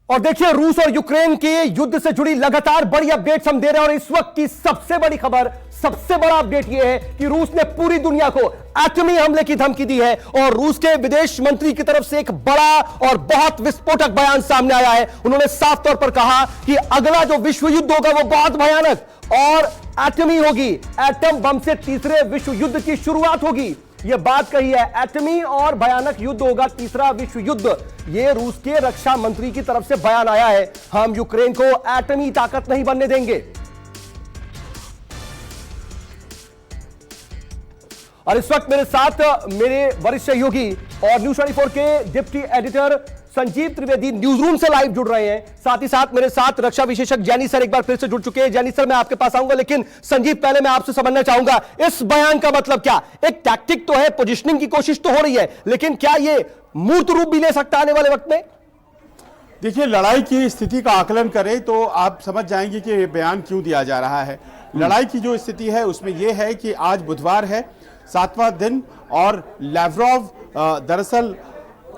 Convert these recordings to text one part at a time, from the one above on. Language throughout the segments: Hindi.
और देखिए, रूस और यूक्रेन के युद्ध से जुड़ी लगातार बड़ी अपडेट्स हम दे रहे हैं और इस वक्त की सबसे बड़ी खबर, सबसे बड़ा अपडेट यह है कि रूस ने पूरी दुनिया को एटमी हमले की धमकी दी है और रूस के विदेश मंत्री की तरफ से एक बड़ा और बहुत विस्फोटक बयान सामने आया है। उन्होंने साफ तौर पर कहा कि अगला जो विश्व युद्ध होगा वो बहुत भयानक और एटमी होगी। एटम बम से तीसरे विश्व युद्ध की शुरुआत होगी, यह बात कही है। एटमी और भयानक युद्ध होगा, तीसरा विश्व युद्ध। यह रूस के रक्षा मंत्री की तरफ से बयान आया है। हम यूक्रेन को एटमी ताकत नहीं बनने देंगे। और इस वक्त मेरे साथ मेरे वरिष्ठ सहयोगी और न्यूज 24 के deputy editor Sanjeev Trivedi news room से लाइव जुड़ रहे हैं। साथ ही साथ मेरे साथ रक्षा विशेषज्ञ जैनी सर एक बार फिर से जुड़ चुके हैं। जैनी सर, मैं आपके पास आऊंगा, लेकिन संजीव पहले मैं आपसे समझना चाहूंगा इस बयान का मतलब क्या। एक टैक्टिक तो है, पोजिशनिंग की कोशिश तो हो रही है, लेकिन क्या यह मूर्त रूप भी ले सकता है आने वाले वक्त में? देखिए, लड़ाई की स्थिति का आकलन करें तो आप समझ जाएंगे कि ये बयान क्यों दिया जा रहा है। लड़ाई की जो स्थिति है उसमें यह है कि आज बुधवार है, 7वां दिन, और लैवरोव दरअसल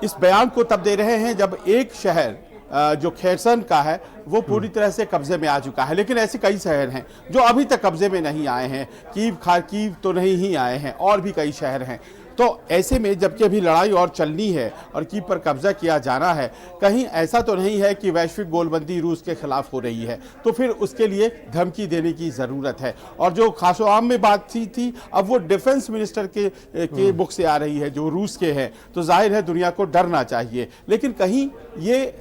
इस बयान को तब दे रहे हैं जब एक शहर जो खेरसन का है वो पूरी तरह से कब्जे में आ चुका है। लेकिन ऐसे कई शहर हैं जो अभी तक कब्जे में नहीं आए हैं। कीव, खारकीव तो नहीं ही आए हैं, और भी कई शहर हैं। तो ऐसे में जबकि अभी लड़ाई और चलनी है और कीव पर कब्जा किया जाना है, कहीं ऐसा तो नहीं है कि वैश्विक गोलबंदी रूस के खिलाफ हो रही है, तो फिर उसके लिए धमकी देने की ज़रूरत है। और जो खासोआम में बातचीत थी, अब वो डिफेंस मिनिस्टर के मुख से आ रही है जो रूस के हैं, तो जाहिर है दुनिया को डरना चाहिए। लेकिन कहीं ये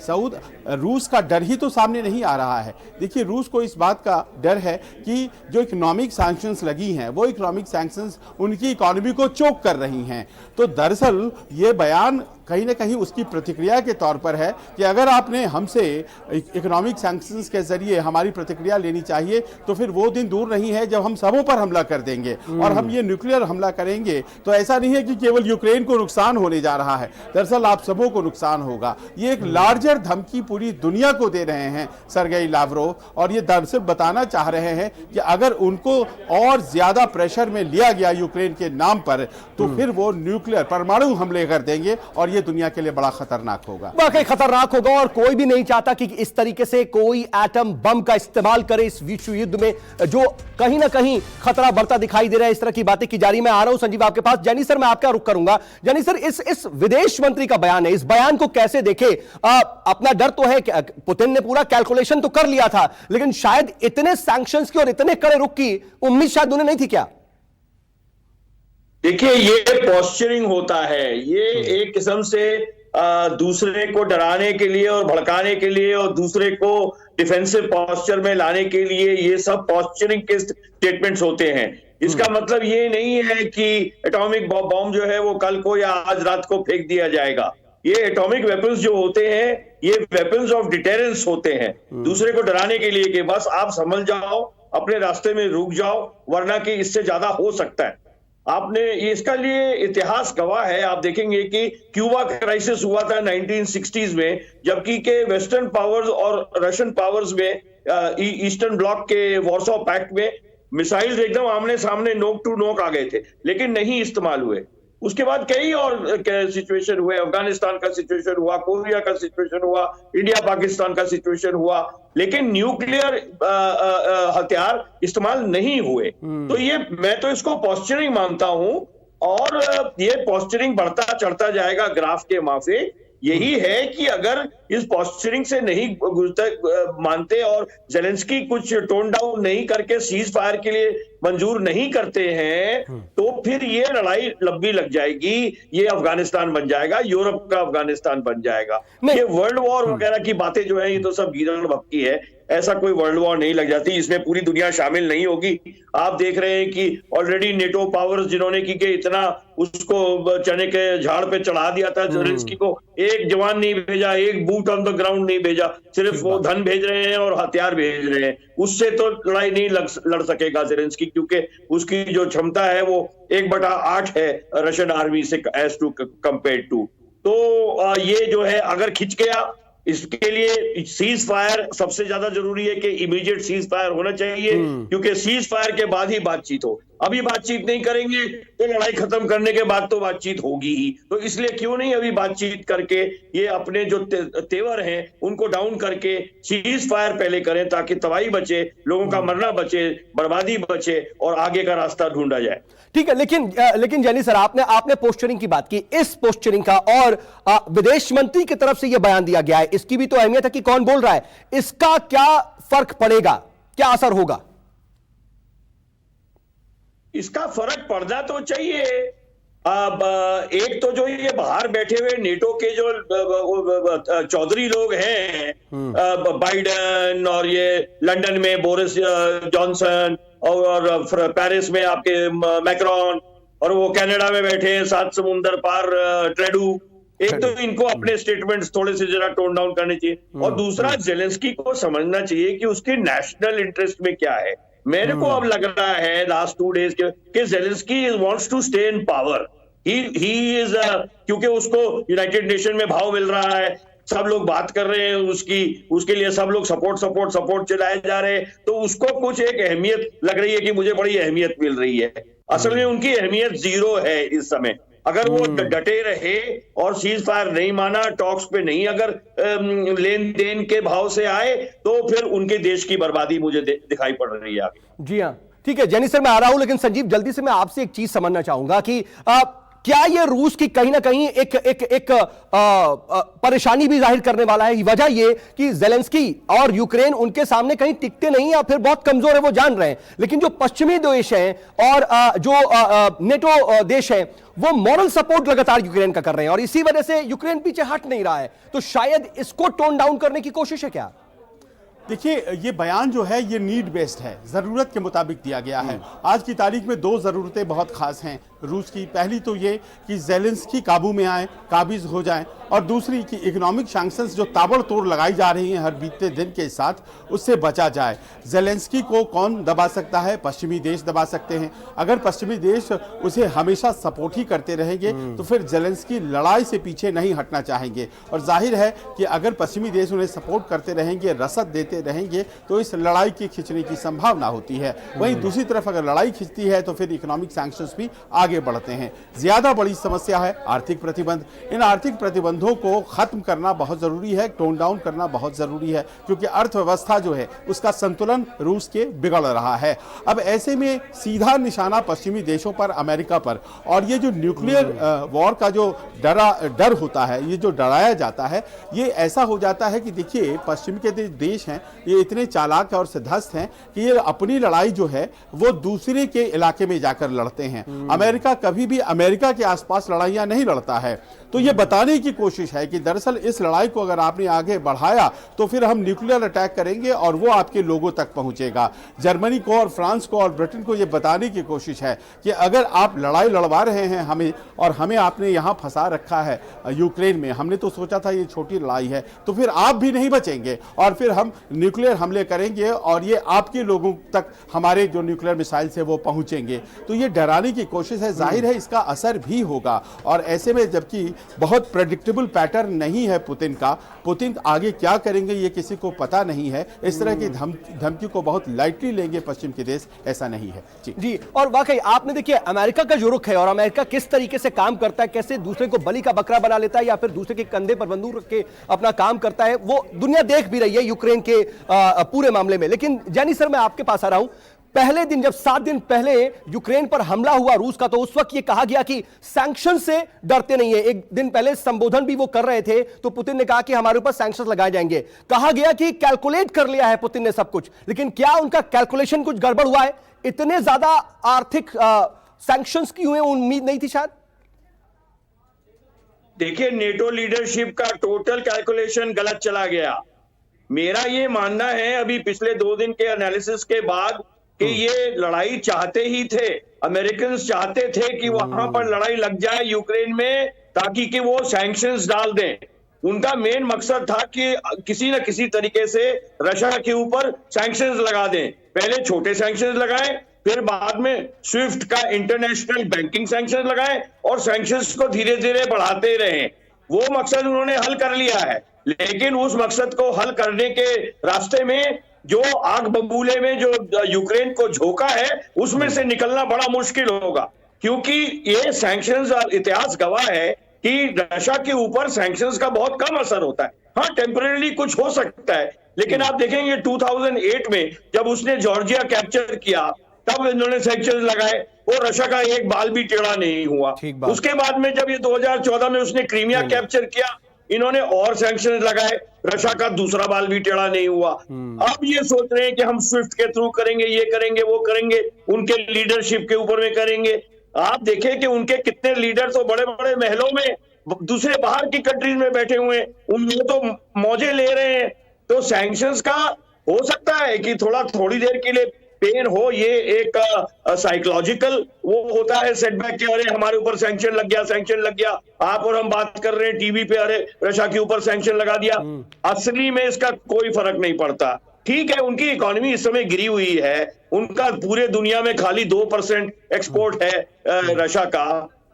रूस का डर ही तो सामने नहीं आ रहा है। देखिए, रूस को इस बात का डर है कि जो इकोनॉमिक सैंक्शंस लगी हैं वो इकोनॉमिक सैंक्शंस उनकी इकोनॉमी को चोक कर रही हैं। तो दरअसल ये बयान कहीं ना कहीं उसकी प्रतिक्रिया के तौर पर है कि अगर आपने हमसे इकोनॉमिक सैंक्शंस के जरिए हमारी प्रतिक्रिया लेनी चाहिए, तो फिर वो दिन दूर नहीं है जब हम सबों पर हमला कर देंगे। और हम ये न्यूक्लियर हमला करेंगे तो ऐसा नहीं है कि केवल यूक्रेन को नुकसान होने जा रहा है, दरअसल आप सबों को नुकसान होगा। ये एक लार्जर धमकी पूरी दुनिया को दे रहे हैं सर्गेई लावरोव, और ये दरअसल बताना चाह रहे हैं कि अगर उनको और ज्यादा प्रेशर में लिया गया यूक्रेन के नाम पर, तो फिर वो न्यूक्लियर परमाणु हमले कर देंगे और ये दुनिया के लिए बड़ा खतरनाक होगा। वाकई खतरनाक होगा, और कोई भी नहीं चाहता कि इस तरीके से कोई एटम बम का इस्तेमाल करे इस विश्व युद्ध में, जो कहीं ना कहीं खतरा बढ़ता दिखाई दे रहा है। इस तरह की बातें की जा रही। मैं आ रहा हूं संजीव आपके पास। जैनी सर, मैं आपका रुख करूंगा। जैनी सर, इस विदेश मंत्री का बयान है, इस बयान को कैसे देखे? अपना डर तो है, पुतिन ने पूरा कैलकुलेशन तो कर लिया था, लेकिन शायद इतने सैंक्शंस की और इतने कड़े रुख की उम्मीद शायद उन्हें नहीं थी क्या? देखिए, ये पॉस्चरिंग होता है। ये एक किस्म से दूसरे को डराने के लिए और भड़काने के लिए और दूसरे को डिफेंसिव पॉस्चर में लाने के लिए ये सब पॉस्चरिंग के स्टेटमेंट्स होते हैं। इसका मतलब ये नहीं है कि एटॉमिक बॉम्ब जो है वो कल को या आज रात को फेंक दिया जाएगा। ये एटॉमिक वेपन्स जो होते हैं, ये वेपन्स ऑफ डिटेरेंस होते हैं, दूसरे को डराने के लिए कि बस आप संभल जाओ, अपने रास्ते में रुक जाओ, वरना कि इससे ज्यादा हो सकता है। आपने इसका लिए इतिहास गवाह है। आप देखेंगे कि क्यूबा क्राइसिस हुआ था 1960s में, जबकि के वेस्टर्न पावर्स और रशियन पावर्स में ईस्टर्न ब्लॉक के वॉर्सो पैक्ट में मिसाइल्स एकदम आमने सामने नोक टू नोक आ गए थे, लेकिन नहीं इस्तेमाल हुए। उसके बाद कई और सिचुएशन हुए, अफगानिस्तान का सिचुएशन हुआ, कोरिया का सिचुएशन हुआ, इंडिया पाकिस्तान का सिचुएशन हुआ, लेकिन न्यूक्लियर हथियार इस्तेमाल नहीं हुए। तो ये, मैं तो इसको पॉस्चरिंग मानता हूं, और ये पॉस्चरिंग बढ़ता चढ़ता जाएगा ग्राफ के माफे। यही है कि अगर इस पॉस्चरिंग से नहीं मानते और जेलेंस्की कुछ टोन डाउन नहीं करके सीज फायर के लिए मंजूर नहीं करते हैं, तो फिर ये लड़ाई लंबी लग जाएगी। ये अफगानिस्तान बन जाएगा, यूरोप का अफगानिस्तान बन जाएगा। ये वर्ल्ड वॉर वगैरह की बातें जो है, ये तो सब गीदड़ भक्की है। ऐसा कोई वर्ल्ड वॉर नहीं लग जाती, इसमें पूरी दुनिया शामिल नहीं होगी। आप देख रहे हैं कि ऑलरेडी नेटो पावर्स जिन्होंने की के इतना उसको चने के झाड़ पे चढ़ा दिया था जेलेंस्की को, एक जवान नहीं भेजा, एक बूट ऑन द ग्राउंड नहीं भेजा, सिर्फ वो धन भेज रहे हैं और हथियार भेज रहे हैं। उससे तो लड़ाई नहीं लड़ सकेगा जेलेंस्की, क्योंकि उसकी जो क्षमता है वो 1/8 है रशियन आर्मी से एज टू कंपेयर टू। तो ये जो है अगर खिंच गया, इसके लिए सीज फायर सबसे ज्यादा जरूरी है कि इमीडिएट सीज फायर होना चाहिए, क्योंकि सीज फायर के बाद ही बातचीत हो। अभी बातचीत नहीं करेंगे तो लड़ाई खत्म करने के बाद तो बातचीत होगी ही। तो इसलिए क्यों नहीं अभी बातचीत करके ये अपने जो तेवर हैं उनको डाउन करके सीज फायर पहले करें, ताकि तबाही बचे, लोगों का मरना बचे, बर्बादी बचे और आगे का रास्ता ढूंढा जाए। ठीक है, लेकिन जैनी सर, आपने पोस्चरिंग की बात की। इस पोस्चरिंग का और विदेश मंत्री की तरफ से यह बयान दिया गया है, इसकी भी तो अहमियत है कि कौन बोल रहा है। इसका क्या फर्क पड़ेगा, क्या असर होगा? इसका फर्क पड़ना तो चाहिए। अब एक तो जो ये बाहर बैठे हुए नेटो के जो चौधरी लोग हैं, बाइडेन, और ये लंदन में बोरिस जॉनसन, और पेरिस में आपके मैक्रॉन, और वो कनाडा में बैठे हैं 7 समुंदर पार ट्रेडू। एक तो इनको अपने स्टेटमेंट्स थोड़े से जरा टोन डाउन करने चाहिए, और दूसरा जेलेंस्की को समझना चाहिए कि उसके नेशनल इंटरेस्ट में क्या है। मेरे को अब लग रहा है लास्ट 2 डेज के Zelensky wants to stay in power. He is क्योंकि उसको यूनाइटेड नेशन में भाव मिल रहा है, सब लोग बात कर रहे हैं उसके लिए सब लोग सपोर्ट चलाए जा रहे हैं, तो उसको कुछ एक अहमियत लग रही है कि मुझे बड़ी अहमियत मिल रही है। असल में उनकी अहमियत 0 है इस समय। अगर वो डटे रहे और सीज फायर नहीं माना, टॉक्स पे नहीं अगर लेन देन के भाव से आए, तो फिर उनके देश की बर्बादी मुझे दिखाई पड़ रही है आगे। जी हाँ, ठीक है जैनी सर, मैं आ रहा हूं, लेकिन संजीव जल्दी से मैं आपसे एक चीज समझना चाहूंगा कि क्या ये रूस की कहीं ना कहीं एक परेशानी भी जाहिर करने वाला है। वजह ये कि जेलेंस्की और यूक्रेन उनके सामने कहीं टिकते नहीं या फिर बहुत कमजोर है, वो जान रहे हैं, लेकिन जो पश्चिमी देश हैं और जो नेटो देश हैं, वो मॉरल सपोर्ट लगातार यूक्रेन का कर रहे हैं, और इसी वजह से यूक्रेन पीछे हट नहीं रहा है। तो शायद इसको टोन डाउन करने की कोशिश है क्या? देखिए, ये बयान जो है ये नीड बेस्ड है, ज़रूरत के मुताबिक दिया गया है। आज की तारीख में 2 ज़रूरतें बहुत खास हैं रूस की। पहली तो ये कि जेलेंस्की काबू में आए, काबिज हो जाएं, और दूसरी कि इकोनॉमिक सैंक्शंस जो ताबड़तोड़ लगाई जा रही हैं हर बीतते दिन के साथ, उससे बचा जाए। जेलेंस्की को कौन दबा सकता है? पश्चिमी देश दबा सकते हैं। अगर पश्चिमी देश उसे हमेशा सपोर्ट ही करते रहेंगे तो फिर जेलेंस्की लड़ाई से पीछे नहीं हटना चाहेंगे, और जाहिर है कि अगर पश्चिमी देश उन्हें सपोर्ट करते रहेंगे, रसद देते रहेंगे, तो इस लड़ाई की खिंचने की संभावना होती है। वहीं दूसरी तरफ अगर लड़ाई खिंचती है तो फिर इकोनॉमिक सैंक्शंस भी आगे बढ़ते हैं। ज्यादा बड़ी समस्या है आर्थिक प्रतिबंध। इन आर्थिक प्रतिबंधों को खत्म करना बहुत जरूरी है, टोन डाउन करना बहुत जरूरी है, क्योंकि अर्थव्यवस्था जो है उसका संतुलन रूस के बिगड़ रहा है। अब ऐसे में सीधा निशाना पश्चिमी देशों पर, अमेरिका पर, और ये जो न्यूक्लियर वॉर का जो डर होता है, ये जो डराया जाता है, ये ऐसा हो जाता है कि देखिए पश्चिम के देश हैं, ये इतने चालाक और सिद्धस्त हैं कि ये अपनी लड़ाई जो है वो दूसरे के इलाके में जाकर लड़ते हैं। अमेरिका कभी भी अमेरिका के आसपास लड़ाइयां नहीं लड़ता है। तो ये बताने की कोशिश है कि दरअसल इस लड़ाई को अगर आपने आगे बढ़ाया तो फिर हम न्यूक्लियर अटैक करेंगे और वो आपके लोगों तक पहुंचेगा। जर्मनी को और फ्रांस को और ब्रिटेन को ये बताने की कोशिश है कि अगर आप लड़ाई लड़वा रहे हैं हमें, और हमें आपने यहां फंसा रखा है यूक्रेन में, हमने तो सोचा था ये छोटी लड़ाई है, तो फिर आप भी नहीं बचेंगे और फिर हम न्यूक्लियर हमले करेंगे और ये आपके लोगों तक हमारे जो न्यूक्लियर मिसाइल से वो पहुंचेंगे। तो ये डराने की कोशिश है। जाहिर है इसका असर भी होगा, और ऐसे में जबकि बहुत प्रेडिक्टेबल पैटर्न नहीं है पुतिन आगे क्या करेंगे ये किसी को पता नहीं है। इस तरह की धमकी को बहुत लाइटली लेंगे पश्चिम के देश, ऐसा नहीं है। जी, और वाकई आपने देखिए अमेरिका का जो रुख है और अमेरिका किस तरीके से काम करता है, कैसे दूसरे को बलि का बकरा बना लेता है या फिर दूसरे के कंधे पर बंदूक रख के अपना काम करता है, वो दुनिया देख भी रही है यूक्रेन के पूरे मामले में। लेकिन जैनी सर, मैं आपके पास आ रहा हूं। पहले दिन जब 7 दिन पहले यूक्रेन पर हमला हुआ रूस का, तो उस वक्त यह कहा गया कि सैंक्शन से डरते नहीं है। एक दिन पहले संबोधन भी वो कर रहे थे तो पुतिन ने कहा कि हमारे ऊपर सैंक्शन लगाए जाएंगे। कहा गया कि कैलकुलेट कर लिया है पुतिन ने सब कुछ, लेकिन क्या उनका कैलकुलेशन कुछ गड़बड़ हुआ है? इतने ज्यादा आर्थिक सैंक्शंस की हुए उम्मीद नहीं थी शायद। देखिए, नेटो लीडरशिप का टोटल कैलकुलेशन गलत चला गया। मेरा ये मानना है अभी पिछले 2 दिन के एनालिसिस के बाद कि ये लड़ाई चाहते ही थे, अमेरिकन चाहते थे कि वहां पर लड़ाई लग जाए यूक्रेन में, ताकि कि वो सैंक्शंस डाल दें। उनका मेन मकसद था कि किसी न किसी तरीके से रशिया के ऊपर सैंक्शंस लगा दें। पहले छोटे सैंक्शंस लगाए, फिर बाद में स्विफ्ट का इंटरनेशनल बैंकिंग सैंक्शंस लगाए, और सैंक्शंस को धीरे धीरे बढ़ाते रहे। वो मकसद उन्होंने हल कर लिया है, लेकिन उस मकसद को हल करने के रास्ते में जो आग बबूले में जो यूक्रेन को झोंका है उसमें से निकलना बड़ा मुश्किल होगा, क्योंकि ये सैंक्शंस, इतिहास गवाह है कि रशिया के ऊपर सैंक्शंस का बहुत कम असर होता है। हाँ, टेम्परेरी कुछ हो सकता है, लेकिन आप देखेंगे 2008 में जब उसने जॉर्जिया कैप्चर किया तब इन्होंने सैंक्शंस लगाए, वो रशिया का एक बाल भी टेढ़ा नहीं हुआ। उसके बाद में जब ये 2014 में उसने क्रीमिया कैप्चर किया, इन्होंने और सैंक्शंस लगाए, रशिया का दूसरा बाल भी टेढ़ा नहीं हुआ। अब ये सोच रहे हैं कि हम स्विफ्ट के थ्रू करेंगे, ये करेंगे, वो करेंगे, उनके लीडरशिप के ऊपर में करेंगे। आप देखें कि उनके कितने लीडर तो बड़े बड़े महलों में दूसरे बाहर की कंट्रीज में बैठे हुए हैं, उनमें तो मौजे ले रहे हैं। तो सैंक्शंस का हो सकता है कि थोड़ी देर के लिए पेन हो, ये एक साइकोलॉजिकल वो होता है सेटबैक के, अरे हमारे ऊपर सैंक्शन लग गया, सैंक्शन लग गया, आप और हम बात कर रहे हैं टीवी पे, अरे रशिया के ऊपर सैंक्शन लगा दिया। असली में इसका कोई फर्क नहीं पड़ता। ठीक है, उनकी इकोनॉमी इस समय गिरी हुई है, उनका पूरे दुनिया में खाली 2% एक्सपोर्ट है रशिया का,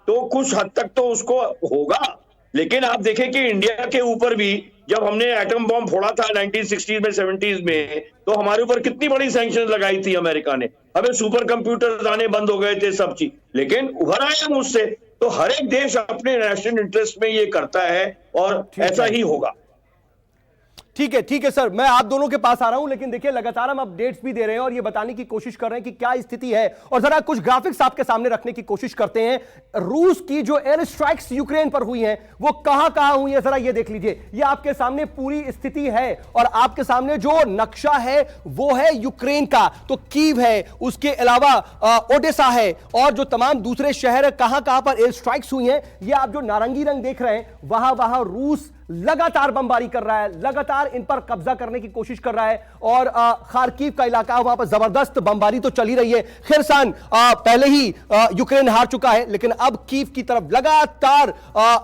तो कुछ हद तक तो उसको होगा। लेकिन आप देखें कि इंडिया के ऊपर भी जब हमने एटम बॉम्ब फोड़ा था 1960s में 70s में, तो हमारे ऊपर कितनी बड़ी सैंक्शंस लगाई थी अमेरिका ने, हमें सुपर कंप्यूटर आने बंद हो गए थे, सब चीज, लेकिन उभर आए हम उससे। तो हर एक देश अपने नेशनल इंटरेस्ट में ये करता है और ऐसा ही होगा। ठीक है सर, मैं आप दोनों के पास आ रहा हूं, लेकिन देखिए लगातार हम अपडेट्स भी दे रहे हैं और ये बताने की कोशिश कर रहे हैं कि क्या स्थिति है, और जरा कुछ ग्राफिक्स आपके सामने रखने की कोशिश करते हैं। रूस की जो एयर स्ट्राइक्स यूक्रेन पर हुई हैं वो कहां हुई है, जरा ये देख लीजिए। ये आपके सामने पूरी स्थिति है और आपके सामने जो नक्शा है वो है यूक्रेन का, तो कीव है, उसके अलावा ओडेसा है, और जो तमाम दूसरे शहर कहां पर एयर स्ट्राइक्स हुई हैं, ये आप जो नारंगी रंग देख रहे हैं वहां रूस लगातार बमबारी कर रहा है, लगातार इन पर कब्जा करने की कोशिश कर रहा है। और खार्किव का इलाका, वहां पर जबरदस्त बमबारी तो चल ही रही है। खिरसान पहले ही यूक्रेन हार चुका है, लेकिन अब कीव की तरफ लगातार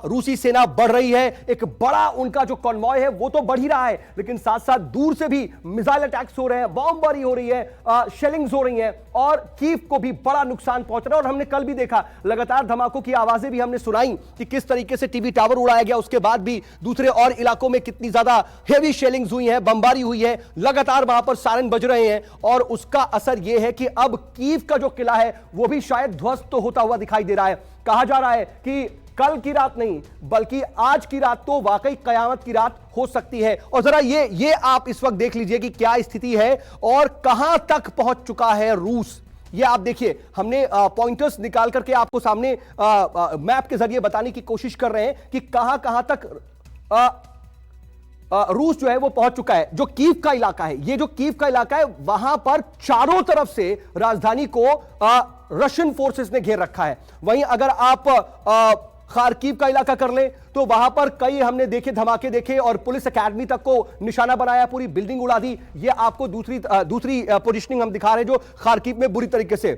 रूसी सेना बढ़ रही है। एक बड़ा उनका जो कॉन्वॉय है वो तो बढ़ ही रहा है, लेकिन साथ साथ दूर से भी मिसाइल अटैक्स हो रहे हैं, बमबारी हो रही है, शेलिंग्स हो रही हैं, और कीव को भी बड़ा नुकसान पहुंच रहा है। और हमने कल भी देखा, लगातार धमाकों की आवाजें भी हमने सुनाई कि किस तरीके से टीवी टावर उड़ाया गया, उसके बाद भी दूसरे और इलाकों में कितनी ज्यादा हेवी शेलिंग्स हुई है, बमबारी हुई है, लगातार वहां पर सायरन बज रहे हैं। और उसका असर यह है कि अब कीव का जो किला है वो भी शायद ध्वस्त तो होता हुआ दिखाई दे रहा है। कहा जा रहा है कि कल की रात नहीं बल्कि आज की रात तो वाकई कयामत की रात हो सकती है। और जरा ये आप इस वक्त देख लीजिए कि क्या स्थिति है और कहां तक पहुंच चुका है रूस। ये आप देखिए, हमने पॉइंटर्स निकाल करके आपको सामने मैप के जरिए बताने की कोशिश कर रहे हैं कि कहां तक रूस जो है वो पहुंच चुका है। जो कीव का इलाका है, ये जो कीव का इलाका है, वहां पर चारों तरफ से राजधानी को रशियन फोर्सेस ने घेर रखा है। वहीं अगर आप खार्किव का इलाका कर ले तो वहां पर कई हमने देखे धमाके देखे और पुलिस एकेडमी तक को निशाना बनाया, पूरी बिल्डिंग उड़ा दी। ये आपको दूसरी पोजीशनिंग हम दिखा रहे हैं जो खार्किव में बुरी तरीके से।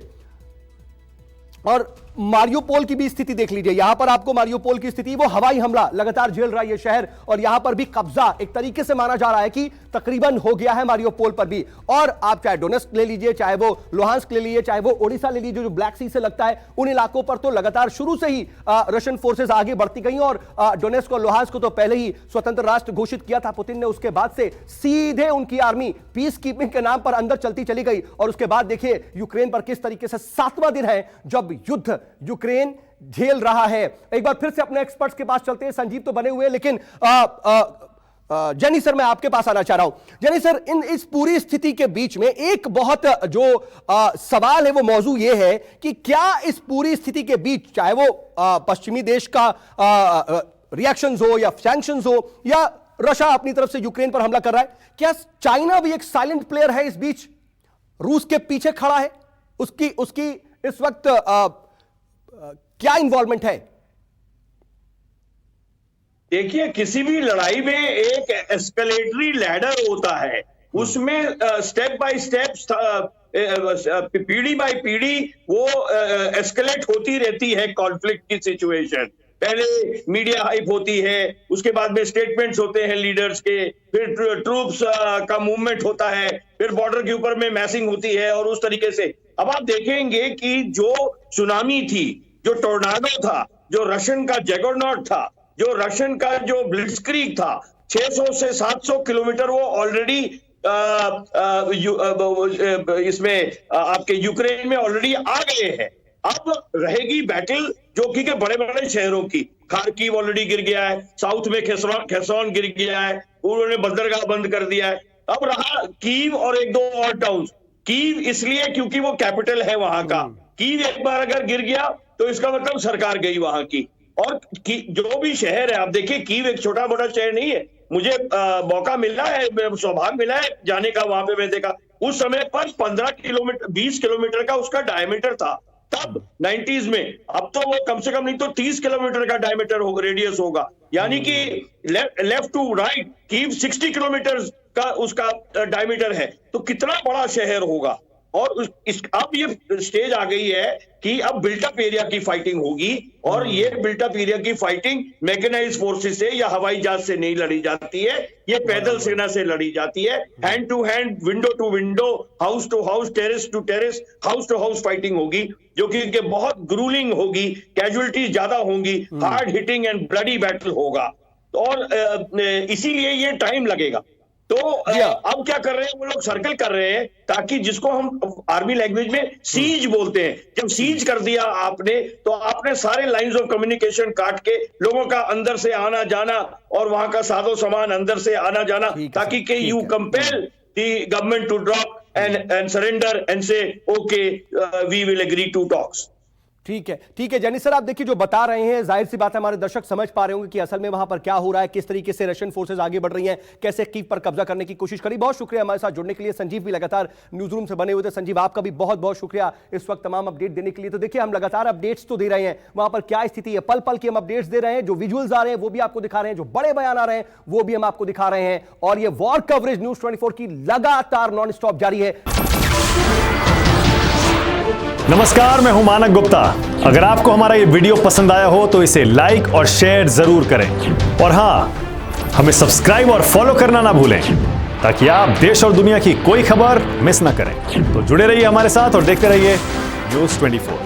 और मारियोपोल की भी स्थिति देख लीजिए, यहां पर आपको मारियोपोल की स्थिति, वो हवाई हमला लगातार झेल रहा है ये शहर, और यहां पर भी कब्जा एक तरीके से माना जा रहा है कि तकरीबन हो गया है मारियोपोल पर भी। और आप चाहे डोनेस्क ले लीजिए, चाहे वो लुहांस्क ले लीजिए, चाहे वो ओडिशा ले लीजिए जो ब्लैक सी से लगता है, उन इलाकों पर तो लगातार शुरू से ही रशियन फोर्सेस आगे बढ़ती गई। और डोनेस्क और लुहांस्क को तो पहले ही स्वतंत्र राष्ट्र घोषित किया था पुतिन ने, उसके बाद से सीधे उनकी आर्मी पीस कीपिंग के नाम पर अंदर चलती चली गई। और उसके बाद देखिए यूक्रेन पर किस तरीके से 7वां दिन है जब युद्ध यूक्रेन झेल रहा है। एक बार फिर से अपने एक्सपर्ट्स के पास चलते हैं, संजीव तो बने हुए हैं, लेकिन जेनी सर मैं आपके पास आना चाह रहा हूं। जेनी सर, इस पूरी स्थिति के बीच में एक बहुत जो सवाल है वो मौजू ये है कि क्या इस पूरी स्थिति के बीच, चाहे वो पश्चिमी देश का रिएक्शंस हो या सैंक्शंस हो या रशिया अपनी तरफ से यूक्रेन पर हमला कर रहा है, क्या चाइना भी एक साइलेंट प्लेयर है इस बीच, रूस के पीछे खड़ा है, उसकी इस वक्त क्या इन्वॉल्वमेंट है? देखिए, किसी भी लड़ाई में एक एस्केलेटरी लैडर होता है, उसमें स्टेप बाय स्टेप, पीढ़ी बाय पीढ़ी वो एस्केलेट होती रहती है कॉन्फ्लिक्ट की सिचुएशन। पहले मीडिया हाइप होती है, उसके बाद में स्टेटमेंट्स होते हैं लीडर्स के, फिर ट्रूप्स का मूवमेंट होता है, फिर बॉर्डर के ऊपर में मैसिंग होती है, और उस तरीके से अब आप देखेंगे कि जो सुनामी थी, जो टोर्नाडो था, जो रशियन का जैगरनॉट था, जो रशियन का जो ब्लिट्जक्रीग था, 600 से 700 किलोमीटर वो ऑलरेडी इसमें आपके यूक्रेन में ऑलरेडी आ गए हैं। अब रहेगी बैटल जो कि बड़े बड़े शहरों की। खार्किव ऑलरेडी गिर गया है, साउथ में खेसोन गिर गया है, उन्होंने बंदरगाह बंद कर दिया है। अब रहा कीव और एक दो और टाउन। कीव इसलिए क्योंकि वो कैपिटल है वहां का। कीव एक बार अगर गिर गया तो इसका मतलब सरकार गई वहां की। और जो भी शहर है, आप देखिए कीव एक छोटा मोटा शहर नहीं है। मुझे मौका मिला है, सौभाग्य मिला है जाने का, वहां पे मैं देखा उस समय पर 15 किलोमीटर 20 किलोमीटर का उसका डायमीटर था तब 90s में। अब तो वो कम से कम नहीं तो 30 किलोमीटर का डायमीटर होगा, रेडियस होगा। यानी कि left to right Kyiv 60 kilometre का उसका डायमीटर है। तो कितना बड़ा शहर होगा। और अब ये स्टेज आ गई है कि अब बिल्टअप एरिया की फाइटिंग होगी। और ये बिल्टअप एरिया की फाइटिंग मैकेनाइज्ड फोर्सेस से या हवाई जहाज से नहीं लड़ी जाती है, ये पैदल सेना से लड़ी जाती है। Hand to hand, window to window, house to house, terrace to terrace, house to house fighting होगी, जो कि बहुत ग्रूलिंग होगी, कैजुअलिटीज ज्यादा होंगी, hard hitting and bloody battle होगा। और इसीलिए ये टाइम लगेगा। तो अब क्या कर रहे हैं वो लोग, सर्कल कर रहे हैं ताकि जिसको हम आर्मी लैंग्वेज में सीज बोलते हैं। जब सीज कर दिया आपने तो आपने सारे लाइंस ऑफ कम्युनिकेशन काट के लोगों का अंदर से आना जाना और वहां का साजो सामान अंदर से आना जाना, ताकि कि you compel the government to drop and surrender and say okay we will agree to talks. ठीक है जैनी सर, आप देखिए जो बता रहे हैं, जाहिर सी बात है हमारे दर्शक समझ पा रहे होंगे कि असल में वहां पर क्या हो रहा है, किस तरीके से रशियन फोर्सेज आगे बढ़ रही हैं, कैसे कीव पर कब्जा करने की कोशिश करी। बहुत शुक्रिया हमारे साथ जुड़ने के लिए। संजीव भी लगातार न्यूज रूम से बने हुए थे। संजीव, आपका भी बहुत बहुत शुक्रिया इस वक्त तमाम अपडेट देने के लिए। तो देखिए हम लगातार अपडेट्स तो दे रहे हैं, वहां पर क्या स्थिति है पल पल की हम अपडेट्स दे रहे हैं। जो विजुअल्स आ रहे हैं वो भी आपको दिखा रहे हैं, जो बड़े बयान आ रहे हैं वो भी हम आपको दिखा रहे हैं। और ये वॉर कवरेज न्यूज 24 की लगातार नॉन स्टॉप जारी है। नमस्कार, मैं हूं मानक गुप्ता। अगर आपको हमारा ये वीडियो पसंद आया हो तो इसे लाइक और शेयर जरूर करें। और हां, हमें सब्सक्राइब और फॉलो करना ना भूलें ताकि आप देश और दुनिया की कोई खबर मिस ना करें। तो जुड़े रहिए हमारे साथ और देखते रहिए न्यूज़ 24।